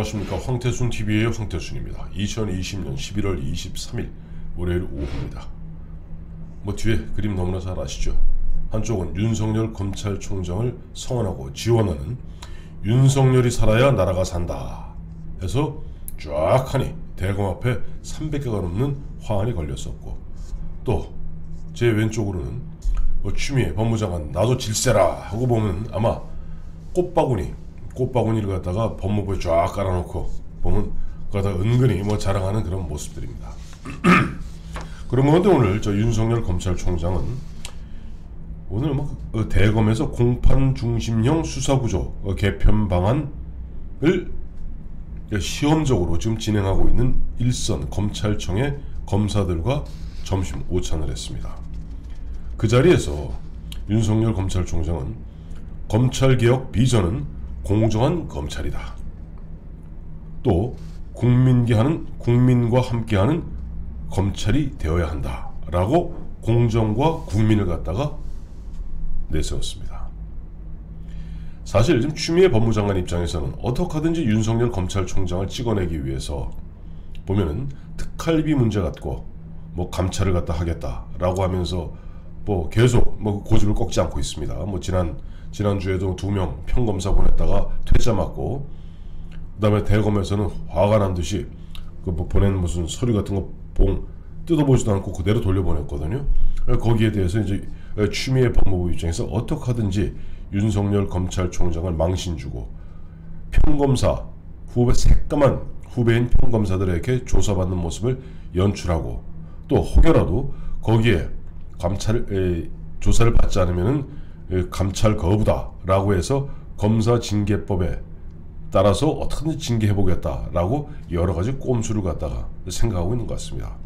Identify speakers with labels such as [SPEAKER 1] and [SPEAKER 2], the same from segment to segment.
[SPEAKER 1] 안녕하십니까. 황태순TV의 황태순입니다. 2020년 11월 23일 월요일 오후입니다. 뒤에 그림 너무나 잘 아시죠? 한쪽은 윤석열 검찰총장을 성원하고 지원하는 윤석열이 살아야 나라가 산다 해서 쫙 하니 대검 앞에 300개가 넘는 화환이 걸렸었고, 또 제 왼쪽으로는 추미애 법무장관 나도 질세라 하고 보면 아마 꽃바구니를 갖다가 법무부에 쫙 깔아놓고 보면 그러다 은근히 자랑하는 그런 모습들입니다. 그런 건데, 오늘 저 윤석열 검찰총장은 오늘 대검에서 공판 중심형 수사구조 개편 방안을 시험적으로 지금 진행하고 있는 일선 검찰청의 검사들과 점심 오찬을 했습니다. 그 자리에서 윤석열 검찰총장은 검찰개혁 비전은 공정한 검찰이다, 또 국민과 함께하는 검찰이 되어야 한다 라고 공정과 국민을 갖다가 내세웠습니다. 사실 지금 추미애 법무장관 입장에서는 어떻게 하든지 윤석열 검찰총장을 찍어내기 위해서 보면은 특활비 문제 갖고 감찰을 갖다 하겠다라고 하면서 계속 고집을 꺾지 않고 있습니다. 지난주에도 2명 평검사 보냈다가 퇴짜 맞고, 그 다음에 대검에서는 화가 난 듯이 보낸 무슨 서류 같은 거 봉 뜯어보지도 않고 그대로 돌려보냈거든요. 거기에 대해서 이제 추미애 법무부 입장에서 어떻게 하든지 윤석열 검찰총장을 망신 주고 평검사 새까만 후배인 평검사들에게 조사받는 모습을 연출하고, 또 혹여라도 거기에 조사를 받지 않으면은 감찰 거부다 라고 해서 검사징계법에 따라서 어떻게든 징계해보겠다 라고 여러가지 꼼수를 갖다가 생각하고 있는 것 같습니다.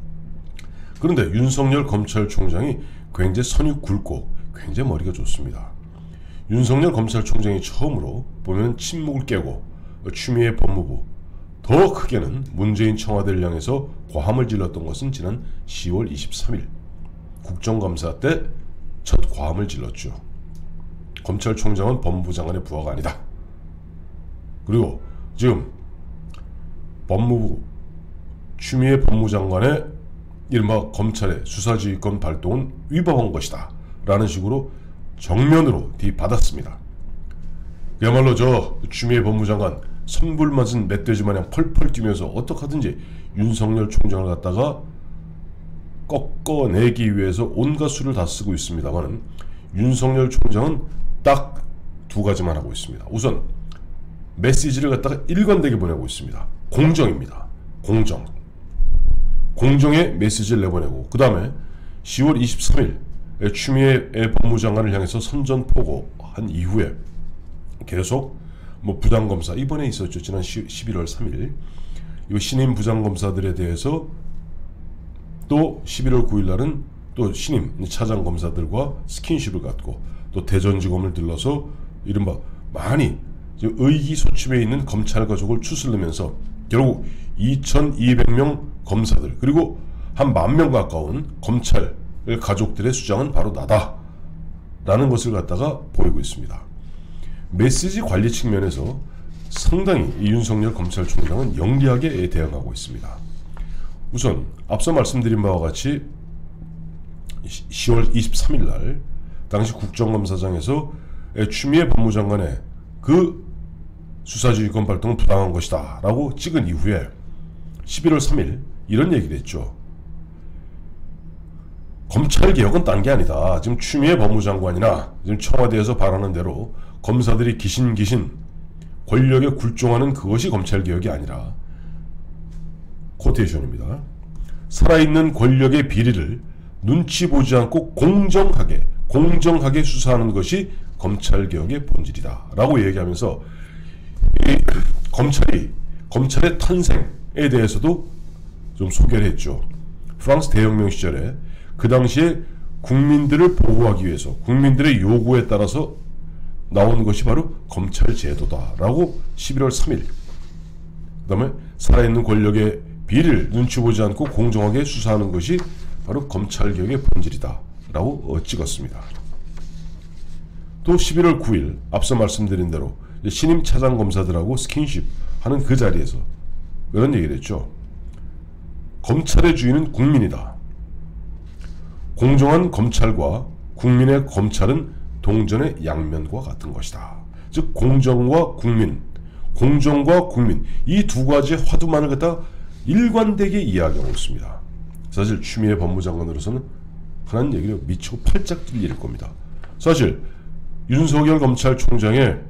[SPEAKER 1] 그런데 윤석열 검찰총장이 굉장히 선이 굵고 굉장히 머리가 좋습니다. 윤석열 검찰총장이 처음으로 보면 침묵을 깨고 추미애 법무부, 더 크게는 문재인 청와대를 향해서 고함을 질렀던 것은 지난 10월 23일 국정감사 때 첫 고함을 질렀죠. 검찰총장은 법무부 장관의 부하가 아니다. 그리고 지금 법무부 추미애 법무장관의 이른바 검찰의 수사지휘권 발동은 위법한 것이다 라는 식으로 정면으로 뒤받았습니다. 그야말로 저 추미애 법무장관 선불 맞은 멧돼지 마냥 펄펄 뛰면서 어떻게 하든지 윤석열 총장을 갖다가 꺾어내기 위해서 온갖 수를 다 쓰고 있습니다만, 윤석열 총장은 딱 두 가지만 하고 있습니다. 우선 메시지를 갖다가 일관되게 보내고 있습니다. 공정입니다. 공정의 메시지를 내보내고, 그 다음에 10월 23일 추미애 법무장관을 향해서 선전포고한 이후에 계속 부장검사, 이번에 있었죠. 지난 11월 3일 이 신임 부장검사들에 대해서 또 11월 9일 날은 또 신임 차장검사들과 스킨십을 갖고 또 대전지검을 들러서 이른바 많이 의기소침해 있는 검찰 가족을 추스르면서 결국 2200명 검사들, 그리고 한 10,000명 가까운 검찰 가족들의 수장은 바로 나다 라는 것을 갖다가 보이고 있습니다. 메시지 관리 측면에서 상당히 윤석열 검찰총장은 영리하게 대응하고 있습니다. 우선 앞서 말씀드린 바와 같이 10월 23일 날 당시 국정감사장에서 추미애 법무장관의 그 수사지휘권 발동은 부당한 것이다 라고 찍은 이후에 11월 3일 이런 얘기를 했죠. 검찰개혁은 딴 게 아니다. 지금 추미애 법무장관이나 지금 청와대에서 바라는 대로 검사들이 기신기신 권력에 굴종하는 그것이 검찰개혁이 아니라, 코테이션입니다, 살아있는 권력의 비리를 눈치 보지 않고 공정하게 수사하는 것이 검찰개혁의 본질이다 라고 얘기하면서 검찰의 탄생에 대해서도 좀 소개를 했죠. 프랑스 대혁명 시절에 그 당시에 국민들을 보호하기 위해서 국민들의 요구에 따라서 나온 것이 바로 검찰제도다 라고 11월 3일, 그 다음에 살아있는 권력의 비리를 눈치 보지 않고 공정하게 수사하는 것이 바로 검찰개혁의 본질이다 라고 찍었습니다. 또 11월 9일 앞서 말씀드린 대로 신임 차장검사들하고 스킨십 하는 그 자리에서 그런 얘기를 했죠. 검찰의 주인은 국민이다. 공정한 검찰과 국민의 검찰은 동전의 양면과 같은 것이다. 즉 공정과 국민 이 두 가지의 화두만을 갖다 일관되게 이야기하고 있습니다. 사실 추미애 법무장관으로서는 하는 얘기를 미치고 팔짝 뛸 겁니다. 사실 윤석열 검찰총장의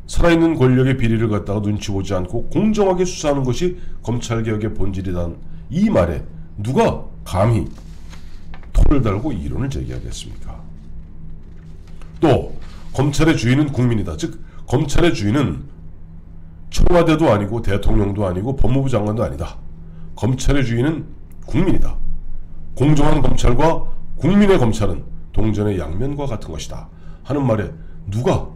[SPEAKER 1] 살아있는 권력의 비리를 갖다가 눈치 보지 않고 공정하게 수사하는 것이 검찰개혁의 본질이란 이 말에 누가 감히 토를 달고 이론을 제기하겠습니까? 또 검찰의 주인은 국민이다. 즉 검찰의 주인은 청와대도 아니고 대통령도 아니고 법무부 장관도 아니다. 검찰의 주인은 국민이다. 공정한 검찰과 국민의 검찰은 동전의 양면과 같은 것이다 하는 말에 누가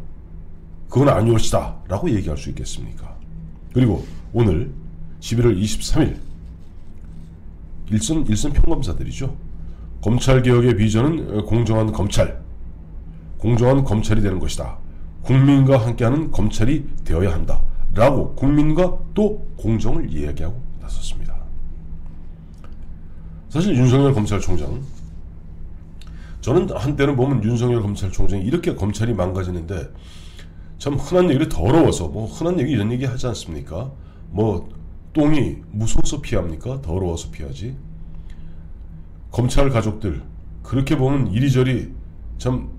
[SPEAKER 1] 그건 아니올시다 라고 얘기할 수 있겠습니까? 그리고 오늘 11월 23일 일선 평검사들이죠. 검찰개혁의 비전은 공정한 검찰이 되는 것이다. 국민과 함께하는 검찰이 되어야 한다 라고 국민과 또 공정을 이야기하고 나섰습니다. 사실 윤석열 검찰총장, 저는 한때는 보면 윤석열 검찰총장이 이렇게 검찰이 망가지는데 참 흔한 얘기를 더러워서, 흔한 얘기 이런 얘기 하지 않습니까? 똥이 무서워서 피합니까? 더러워서 피하지. 검찰 가족들 그렇게 보면 이리저리 참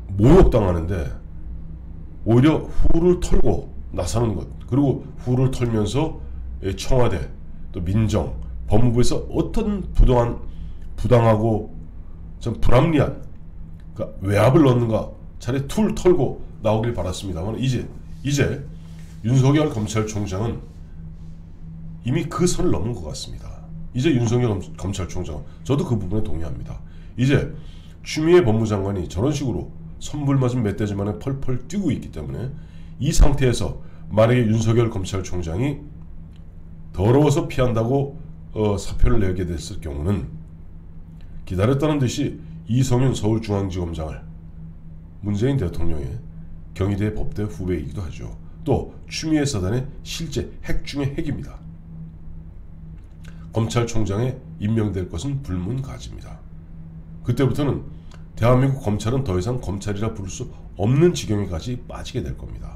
[SPEAKER 1] 모욕당하는데 오히려 후를 털고 나서는 것, 그리고 후를 털면서 청와대 또 민정 법무부에서 어떤 부당하고 좀 불합리한 외압을 넣는가 차라리 툴 털고 나오길 바랐습니다만 이제 윤석열 검찰총장은 이미 그 선을 넘은 것 같습니다. 이제 윤석열 검찰총장, 저도 그 부분에 동의합니다. 이제 추미애 법무장관이 저런 식으로 선불 맞은 멧돼지 만에 펄펄 뛰고 있기 때문에 이 상태에서 만약에 윤석열 검찰총장이 더러워서 피한다고 사표를 내게 됐을 경우는 기다렸다는 듯이 이성윤 서울중앙지검장을 문재인 대통령의 경희대 법대 후배이기도 하죠. 또 추미애 사단의 실제 핵 중의 핵입니다. 검찰총장에 임명될 것은 불문가지입니다. 그때부터는 대한민국 검찰은 더 이상 검찰이라 부를 수 없는 지경에까지 빠지게 될 겁니다.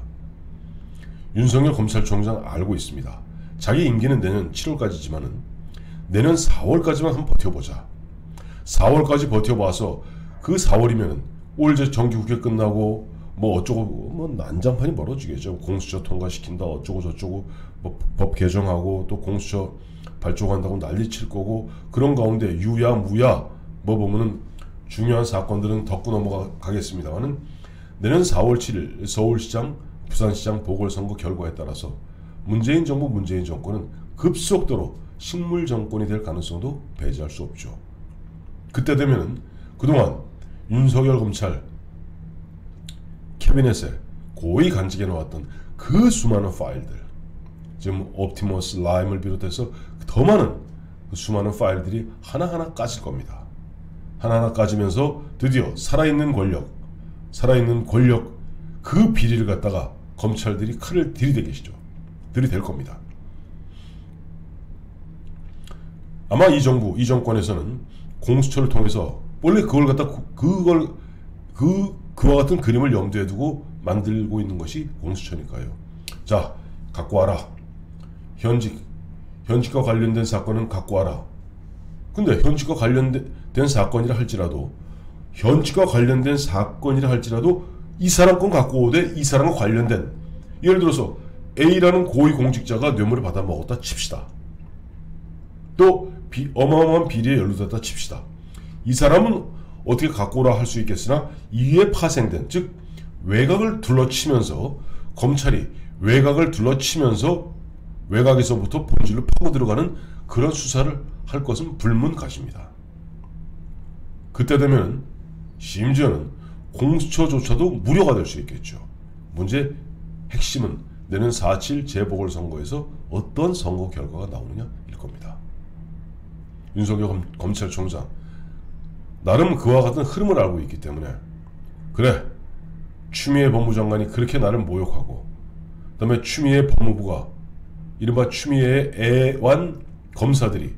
[SPEAKER 1] 윤석열 검찰총장 알고 있습니다. 자기 임기는 내년 7월까지지만은 내년 4월까지만 한번 버텨보자. 4월까지 버텨봐서 그 4월이면은 올 정기국회 끝나고 어쩌고 난장판이 벌어지겠죠. 공수처 통과시킨다 어쩌고 저쩌고 법 개정하고 또 공수처 발족한다고 난리 칠 거고, 그런 가운데 유야 무야 보면은 중요한 사건들은 덮고 넘어가겠습니다만은 내년 4월 7일 서울시장 부산시장 보궐선거 결과에 따라서 문재인 정부 문재인 정권은 급속도로 식물 정권이 될 가능성도 배제할 수 없죠. 그때 되면은 그동안 윤석열 검찰 캐비넷에 고의 간직해 놓았던 그 수많은 파일들, 지금 옵티머스 라임을 비롯해서 더 많은 그 수많은 파일들이 하나하나 까질 겁니다. 하나하나 까지면서 드디어 살아있는 권력 그 비리를 갖다가 검찰들이 칼을 들이댈 겁니다. 아마 이 정권에서는 공수처를 통해서 원래 그와 같은 그림을 염두에 두고 만들고 있는 것이 공수처니까요. 자, 갖고 와라. 현직과 관련된 사건은 갖고 와라. 근데 현직과 관련된 사건이라 할지라도 이 사람 건 갖고 오되 이 사람과 관련된, 예를 들어서 A라는 고위공직자가 뇌물을 받아 먹었다 칩시다. 또 어마어마한 비리에 연루됐다 칩시다. 이 사람은 어떻게 갖고 오라 할 수 있겠으나 이에 파생된, 즉 외곽을 둘러치면서 검찰이 외곽에서부터 본질로 파고 들어가는 그런 수사를 할 것은 불문가십니다. 그때 되면 심지어는 공수처조차도 무료가 될 수 있겠죠. 문제 핵심은 내년 4.7 재보궐선거에서 어떤 선거 결과가 나오느냐일 겁니다. 윤석열 검찰총장 나름 그와 같은 흐름을 알고 있기 때문에, 그래 추미애 법무장관이 그렇게 나를 모욕하고 그다음에 추미애 법무부가 이른바 추미애의 애완 검사들이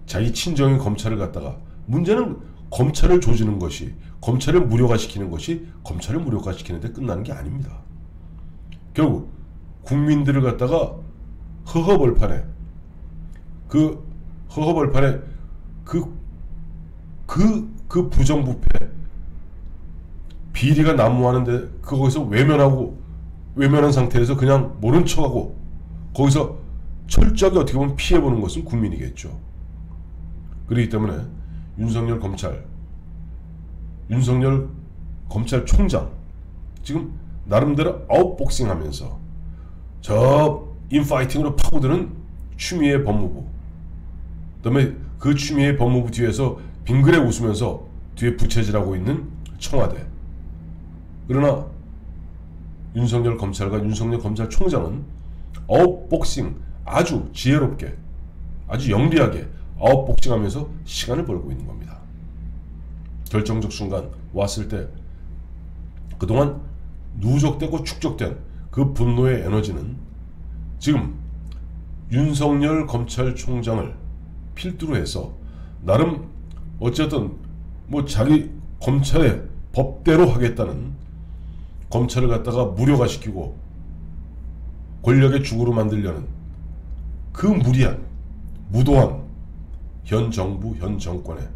[SPEAKER 1] 자기 친정인 검찰을 갖다가 문제는 검찰을 조지는 것이 검찰을 무력화시키는 것이 검찰을 무력화시키는 데 끝나는 게 아닙니다. 결국 국민들을 갖다가 허허벌판에 그 부정부패 비리가 난무하는데 거기서 외면한 상태에서 그냥 모른 척하고 거기서 철저하게 어떻게 보면 피해보는 것은 국민이겠죠. 그렇기 때문에 윤석열 검찰총장 지금 나름대로 아웃복싱 하면서 저 인파이팅으로 파고드는 추미애 법무부, 그다음에 그 추미애 법무부 뒤에서 빙그레 웃으면서 뒤에 부채질하고 있는 청와대. 그러나 윤석열 검찰과 윤석열 검찰총장은 아웃복싱 아주 지혜롭게 아주 영리하게 아웃복싱하면서 시간을 벌고 있는 겁니다. 결정적 순간 왔을 때 그동안 누적되고 축적된 그 분노의 에너지는 지금 윤석열 검찰총장을 필두로 해서 나름 어쨌든 뭐 자기 검찰의 법대로 하겠다는 검찰을 갖다가 무력화시키고 권력의 죽으로 만들려는 그 무리한 무도한 현 정부 현 정권의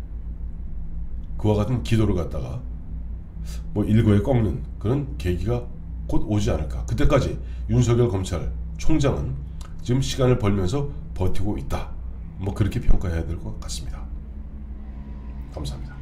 [SPEAKER 1] 그와 같은 기도를 갖다가 뭐 일거에 꺾는 그런 계기가 곧 오지 않을까. 그때까지 윤석열 검찰총장은 지금 시간을 벌면서 버티고 있다. 뭐 그렇게 평가해야 될 것 같습니다. 감사합니다.